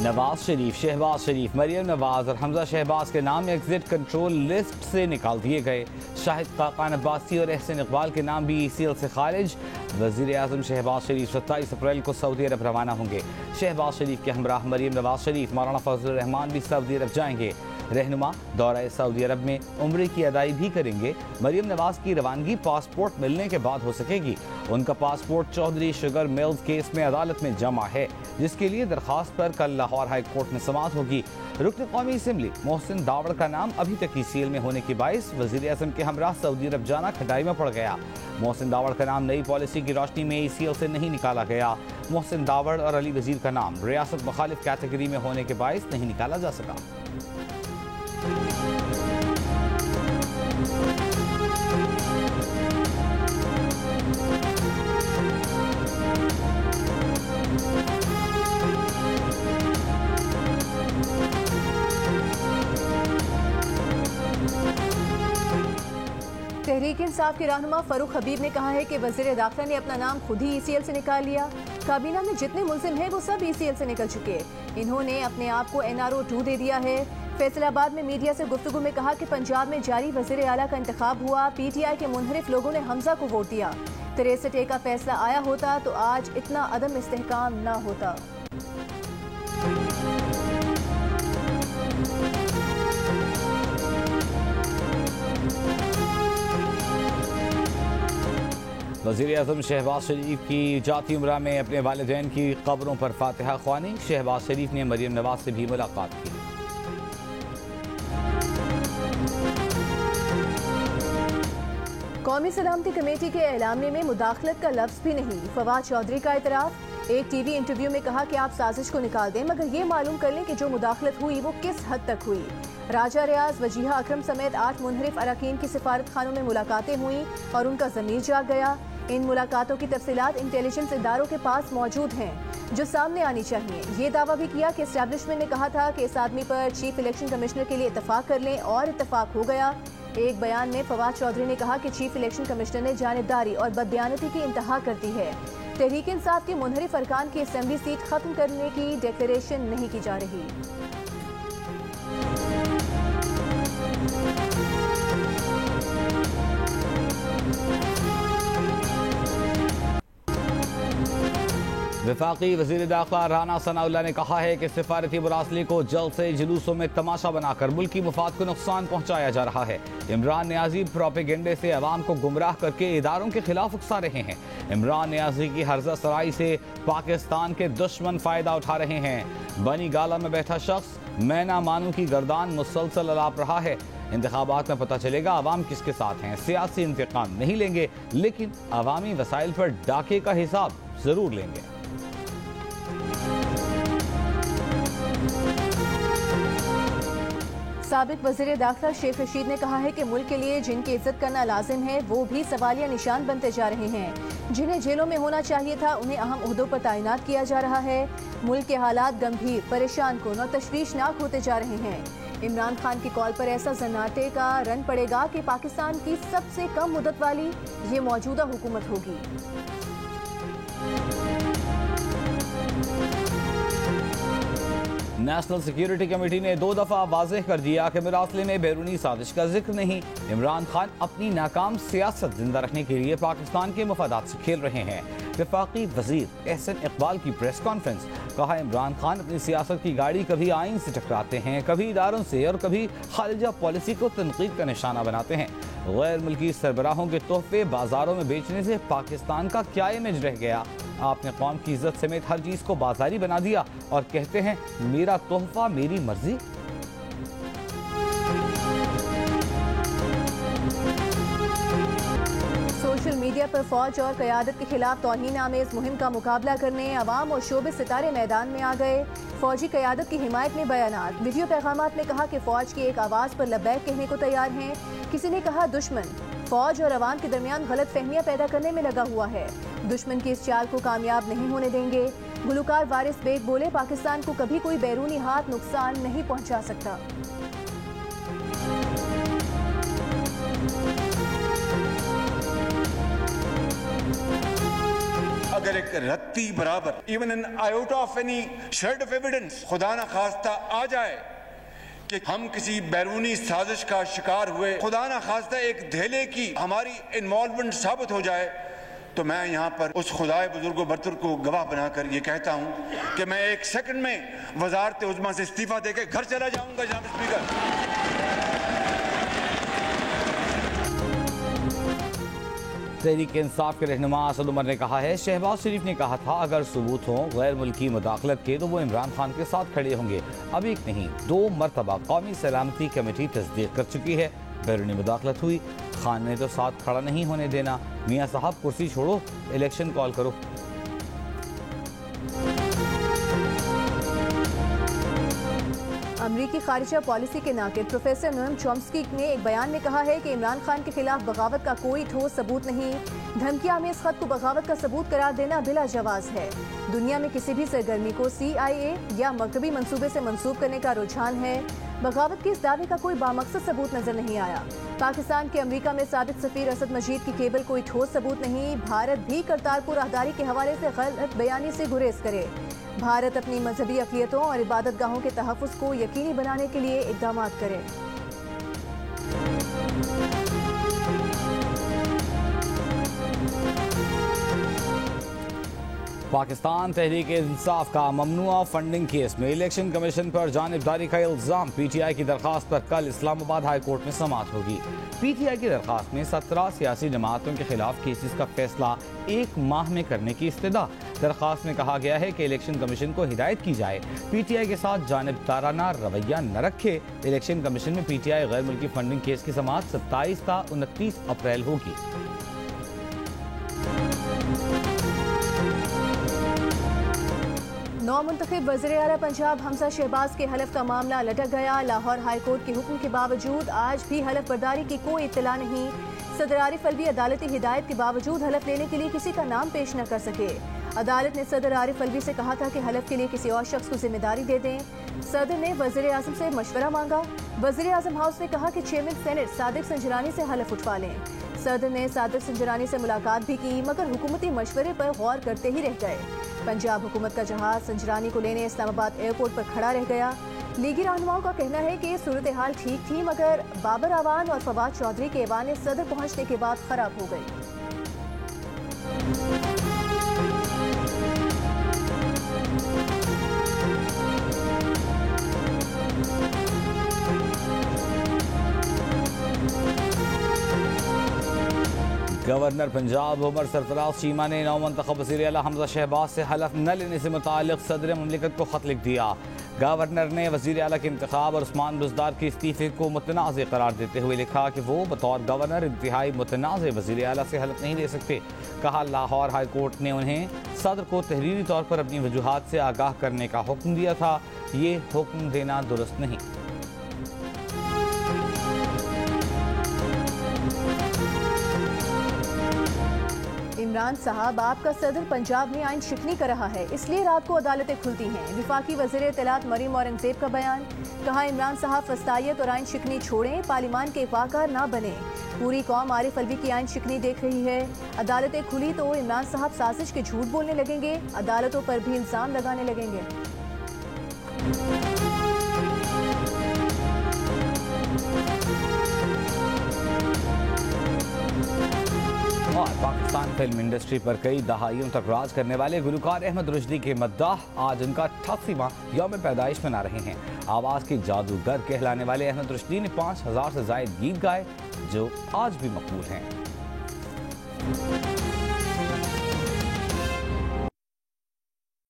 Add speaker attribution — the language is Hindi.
Speaker 1: नवाज शरीफ, शहबाज शरीफ, मरियम नवाज और हमजा शहबाज के नाम एग्जिट कंट्रोल लिस्ट से निकाल दिए गए। शाहिद खाकान अब्बासी और एहसन इकबाल के नाम भी ECL से खारिज। वज़ीर आज़म शहबाज शरीफ 27 अप्रैल को सऊदी अरब रवाना होंगे। शहबाज शरीफ के हमरा मरियम नवाज शरीफ, मौलाना फजलुर रहमान भी सऊदी अरब जाएंगे। रहनुमा दौरा सऊदी अरब में उम्रे की अदाई भी करेंगे। मरियम नवाज की रवानगी पासपोर्ट मिलने के बाद हो सकेगी। उनका passport Chaudhary sugar mills case में अदालत में जमा है, जिसके लिए दरखास्त पर कल लाहौर हाई कोर्ट में समाअत होगी। रुकन कौमी असम्बली मोहसिन दावड़ का नाम अभी तक ECL में होने के बाइस वज़ीर आज़म के हमरा सऊदी अरब जाना खटाई में पड़ गया। मोहसिन दावड़ का नाम नई पॉलिसी की रोशनी में ECL से नहीं निकाला गया। मोहसिन दावड़ और अली वजीर का नाम रियासत मुखालिफ कैटेगरी में होने के बाइस नहीं निकाला जा सका।
Speaker 2: तहरीक इंसाफ के रहनुमा फरूख हबीब ने कहा है कि वज़ीर दाखिला ने अपना नाम खुद ही ECL से निकाल लिया। काबीना में जितने मुल्जिम हैं वो सब ECL से निकल चुके। इन्होंने अपने आप को NRO 2 दे दिया है। फैसलाबाद में मीडिया से गुफ्तगू में कहा कि पंजाब में जारी वज़ीर आला का इंतखाब हुआ। PTI के मुनहरिफ लोगों ने हमजा को वोट दिया। 63 का फैसला आया होता तो आज इतना अदम इस्तेहकाम ना होता।
Speaker 1: वज़ीर आज़म शहबाज शरीफ की जाती उम्रा में अपने वालिदैन की कब्रों पर फातिहा ख्वानी। शहबाज शरीफ ने मरियम नवाज से भी मुलाकात की।
Speaker 2: कौमी सलामती कमेटी के एलामिया में मुदाखलत का लफ्ज़ भी नहीं। फवाद चौधरी का इतराफ़। एक TV इंटरव्यू में कहा कि आप साजिश को निकाल दें, मगर ये मालूम कर लें कि जो मुदाखलत हुई वो किस हद तक हुई। राजा रियाज, वजीहा अकरम समेत 8 मुनहरिफ अरकान की सिफारत खानों में मुलाकातें हुई और उनका ज़मीर जाग गया। इन मुलाकातों की तफसीलात इंटेलिजेंस इदारों के पास मौजूद हैं, जो सामने आनी चाहिए। ये दावा भी किया कि एस्टैब्लिशमेंट ने कहा था कि इस आदमी पर चीफ इलेक्शन कमिश्नर के लिए इतफाक कर लें और इतफाक हो गया। एक बयान में फवाद चौधरी ने कहा कि चीफ इलेक्शन कमिश्नर ने जानिबदारी और बददियानती की इंतहा कर दी है। तहरीक इंसाफ के मुनहरिफ अरकान की असेंबली सीट खत्म करने की डिक्लेरेशन नहीं की जा रही।
Speaker 1: वफाकी वज़ीर दाखिला राना सनाउल्लाह ने कहा है कि सिफारती मुरासले को जल्द से जुलूसों में तमाशा बनाकर मुल्की मुफाद को नुकसान पहुँचाया जा रहा है। इमरान नियाजी प्रोपेगेंडे से अवाम को गुमराह करके इदारों के खिलाफ उकसा रहे हैं। इमरान नियाजी की हर्जा सराई से पाकिस्तान के दुश्मन फ़ायदा उठा रहे हैं। बनी गाला में बैठा शख्स मैना मानू की गर्दान मुसलसल अलाप रहा है। इंतखाबात में पता चलेगा अवाम किसके साथ हैं। सियासी इंतकाम नहीं लेंगे, लेकिन अवामी वसाइल पर डाके का हिसाब जरूर लेंगे।
Speaker 2: साबिक वज़ीर दाखिला शेख रशीद ने कहा है कि मुल्क के लिए जिनकी इज्जत करना लाजिम है वो भी सवालिया निशान बनते जा रहे हैं। जिन्हें जेलों में होना चाहिए था उन्हें अहम ओहदों पर तैनात किया जा रहा है। मुल्क के हालात गंभीर, परेशान कुन और तशवीशनाक होते जा रहे हैं। इमरान खान की कॉल पर ऐसा सन्नाटे का रन पड़ेगा कि पाकिस्तान की सबसे कम मुद्दत वाली ये मौजूदा हुकूमत होगी।
Speaker 1: नेशनल सिक्योरिटी कमेटी ने 2 दफा वाज़ेह कर दिया कि मुरासले में बैरूनी साजिश का जिक्र नहीं। इमरान खान अपनी नाकाम सियासत जिंदा रखने के लिए पाकिस्तान के मफादात से खेल रहे हैं। वफाकी वजीर एहसन इकबाल की प्रेस कॉन्फ्रेंस। कहा इमरान खान अपनी सियासत की गाड़ी कभी आइन से टकराते हैं, कभी इदारों से और कभी खालिजा पॉलिसी को तनकीद का निशाना बनाते हैं। गैर मुल्की सरबराहों के तोहफे बाजारों में बेचने से पाकिस्तान का क्या इमेज रह गया। आपने कौम की इज्जत समेत हर चीज को बाजारी बना दिया और कहते हैं मेरा तोहफा मेरी मर्जी।
Speaker 2: सोशल मीडिया पर फौज और क़यादत के खिलाफ तौहीन आमेज मुहिम का मुकाबला करने अवाम और शोबे सितारे मैदान में आ गए। फौजी क़यादत की हिमायत में बयानात। वीडियो पैगामात में कहा कि फौज की एक आवाज़ पर लब्बैक कहने को तैयार हैं। किसी ने कहा दुश्मन फौज और अवाम के दरमियान गलत फहमियाँ पैदा करने में लगा हुआ है। दुश्मन की इस चाल को कामयाब नहीं होने देंगे। गुलकार वारिस बेग बोले पाकिस्तान को कभी कोई बैरूनी हाथ नुकसान नहीं पहुँचा सकता।
Speaker 3: मगर एक रत्ती बराबर, even an iota of any shade of evidence खुदा ना खास्ता आ जाए कि हम किसी बैरूनी साजिश का शिकार हुए, खुदा ना खास्ता एक धेले की हमारी इन्वॉल्वमेंट साबित हो जाए, तो मैं यहाँ पर उस खुदाए बुजुर्ग बरतर को गवाह बनाकर ये कहता हूँ कि मैं 1 सेकंड में वजारत उज़्मा से इस्तीफा देकर घर चला जाऊंगा। जनाब स्पीकर,
Speaker 1: तहरीक इंसाफ के रहनुमा असद उमर ने कहा है, शहबाज शरीफ ने कहा था अगर सबूत हों गैर मुल्की मुदाखलत के तो वो इमरान खान के साथ खड़े होंगे। अब एक नहीं 2 मरतबा कौमी सलामती कमेटी तस्दीक कर चुकी है। बैरूनी मुदाखलत हुई, खान ने तो साथ खड़ा नहीं होने देना। मियाँ साहब कुर्सी छोड़ो, इलेक्शन कॉल करो।
Speaker 2: अमरीकी खारिजा पॉलिसी के नाक़िद प्रोफेसर नोएम चॉम्स्की ने एक बयान में कहा है कि इमरान खान के खिलाफ बगावत का कोई ठोस सबूत नहीं। धमकियां में इस खत को बगावत का सबूत करार देना बिला जवाज है। दुनिया में किसी भी सरगर्मी को CIA या मगरबी मंसूबे से मंसूब करने का रुझान है। बगावत के इस दावे का कोई बामकसद सबूत नजर नहीं आया। पाकिस्तान के अमेरिका में साबिक सफीर असद मजीद की केबल कोई ठोस सबूत नहीं। भारत भी करतारपुर राहदारी के हवाले से गलत बयानी से गुरेज करे। भारत अपनी मजहबी अक़लियतों और इबादत गाहों के तहफ़्फ़ुज़ को यकीनी बनाने के लिए इक़दाम करे।
Speaker 1: पाकिस्तान तहरीक इंसाफ का ममनुआ फंडिंग केस में इलेक्शन कमीशन पर जानिबदारी का इल्ज़ाम। PTI की दरख्वास्त पर कल इस्लामाबाद हाई कोर्ट में समाअत होगी। PTI की दरख्वास्त में 17 सियासी जमातों के खिलाफ केसेस का फैसला 1 माह में करने की इस्तदा। दरख्वास्त में कहा गया है कि इलेक्शन कमीशन को हिदायत की जाए PTI के साथ जानिबदाराना रवैया न रखे। इलेक्शन कमीशन में PTI गैर मुल्की फंडिंग केस की समाअत 27 ता 29 अप्रैल होगी।
Speaker 2: नौ मुंतखब वज़ीर आला पंजाब हमजा शहबाज के हलफ का मामला लटक गया। लाहौर हाई कोर्ट के हुक्म के बावजूद आज भी हलफ बर्दारी की कोई इत्तला नहीं। सदर आरिफ अलवी अदालती हिदायत के बावजूद हलफ लेने के लिए किसी का नाम पेश न कर सके। अदालत ने सदर आरिफ अलवी से कहा था कि हलफ के लिए किसी और शख्स को जिम्मेदारी दे दें। सदर ने वज़ीर आज़म से मशवरा मांगा। वज़ीर आज़म हाउस ने कहा कि चेयरमैन सेनेट सादिक संजरानी से हलफ उठवा लें। सदर ने सादिक संजरानी से मुलाकात भी की मगर हुकूमती मशवरे पर गौर करते ही रह गए। पंजाब हुकूमत का जहाज संजरानी को लेने इस्लामाबाद एयरपोर्ट पर खड़ा रह गया। लीगी रहनुमाओं का कहना है कि सूरत हाल ठीक थी मगर बाबर आवान और फवाद चौधरी के ऐवान सदर पहुंचने के बाद खराब हो गई।
Speaker 1: गवर्नर पंजाब उमर सरफराज चीमा ने नौमंतखब वज़ीर आला हमजा शहबाज से हलफ न लेने से मुताल्लिक़ सदर मुमलिकत को खत लिख दिया। गवर्नर ने वज़ीर आला के इंतखाब और उस्मान बुज़दार के इस्तीफ़े को मुतनाज़ करार देते हुए लिखा कि वो बतौर गवर्नर इंतहाई मुतनाज़ वज़ीर आला से हलफ नहीं ले सकते। कहा लाहौर हाई कोर्ट ने उन्हें सदर को तहरीरी तौर पर अपनी वजूहात से आगाह करने का हुक्म दिया था। ये हुक्म देना दुरुस्त नहीं।
Speaker 2: इमरान साहब, आपका सदर पंजाब में आइन शिकनी कर रहा है, इसलिए रात को अदालतें खुलती हैं। विफाकी वज़ीर इत्तलात मरीम औरंगज़ेब का बयान। कहा इमरान साहब फस्तायत और आइन शिकनी छोड़ें, पार्लिमान के वाकार ना बने। पूरी कौम आरिफ अलवी की आइन शिकनी देख रही है। अदालतें खुली तो इमरान साहब साजिश के झूठ बोलने लगेंगे, अदालतों पर भी इल्ज़ाम लगाने लगेंगे।
Speaker 1: और पाकिस्तान फिल्म इंडस्ट्री पर कई दहाइयों तक राज करने वाले गुलकार अहमद रुश्दी के मद्दाह आज उनका 88वां यौम पैदाइश मना रहे हैं। आवाज़ के जादूगर कहलाने वाले अहमद रुश्दी ने 5000 से ज़ायद गीत गाए जो आज भी मकबूल हैं।